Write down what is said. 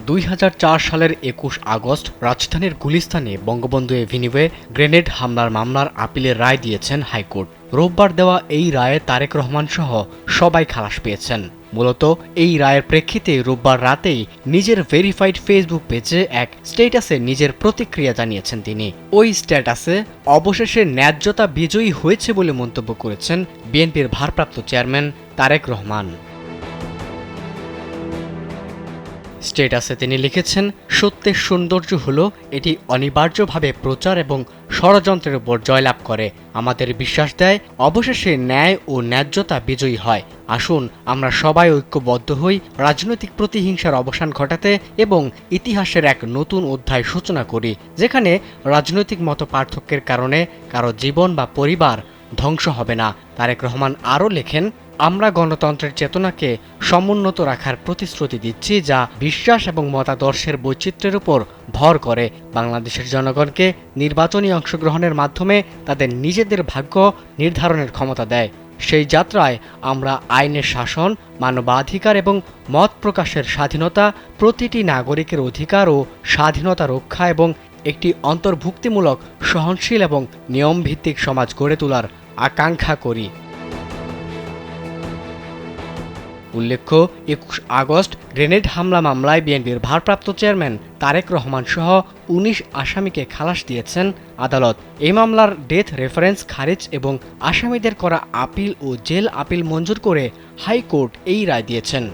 2004 সালের 21 আগস্ট রাজধানীর গুলিস্তানে বঙ্গবন্ধু এভিনিউয়ে গ্রেনেড হামলার মামলার আপিলের রায় দিয়েছেন হাইকোর্ট। রোববার দেওয়া এই রায়ে তারেক রহমান সহ সবাই খালাস পেয়েছেন। মূলত এই রায়ের প্রেক্ষিতে রোববার রাতেই নিজের ভেরিফাইড ফেসবুক পেজে এক স্ট্যাটাসে নিজের প্রতিক্রিয়া জানিয়েছেন তিনি। ওই স্ট্যাটাসে অবশেষে ন্যায্যতা বিজয়ী হয়েছে বলে মন্তব্য করেছেন বিএনপির ভারপ্রাপ্ত চেয়ারম্যান তারেক রহমান। স্ট্যাটাসে তিনি লিখেছেন, সত্যের সৌন্দর্য হলো এটি অনিবার্যভাবে প্রচার এবং ষড়যন্ত্রের উপর জয়লাভ করে। আমাদের বিশ্বাস দেয় অবশেষে ন্যায় ও ন্যায্যতা বিজয়ী হয়। আসুন আমরা সবাই ঐক্যবদ্ধ হই রাজনৈতিক প্রতিহিংসার অবসান ঘটাতে এবং ইতিহাসের এক নতুন অধ্যায় সূচনা করি, যেখানে রাজনৈতিক মতপার্থক্যের কারণে কারো জীবন বা পরিবার ধ্বংস হবে না। তারেক রহমান আরও লেখেন, আমরা গণতন্ত্রের চেতনাকে সমুন্নত রাখার প্রতিশ্রুতি দিচ্ছি, যা বিশ্বাস এবং মতাদর্শের বৈচিত্র্যের উপর ভর করে। বাংলাদেশের জনগণকে নির্বাচনী অংশগ্রহণের মাধ্যমে তাদের নিজেদের ভাগ্য নির্ধারণের ক্ষমতা দেয়। সেই যাত্রায় আমরা আইনের শাসন, মানবাধিকার এবং মত প্রকাশের স্বাধীনতা, প্রতিটি নাগরিকের অধিকার ও স্বাধীনতা রক্ষা এবং একটি অন্তর্ভুক্তিমূলক, সহনশীল এবং নিয়মভিত্তিক সমাজ গড়ে তোলার আকাঙ্ক্ষা করি। উল্লেখ্য, 21 আগস্ট গ্রেনেড হামলা মামলায় বিএনপির ভারপ্রাপ্ত চেয়ারম্যান তারেক রহমান সহ 19 আসামিকে খালাস দিয়েছেন আদালত। এই মামলার ডেথ রেফারেন্স খারিজ এবং আসামিদের করা আপিল ও জেল আপিল মঞ্জুর করে হাইকোর্ট এই রায় দিয়েছেন।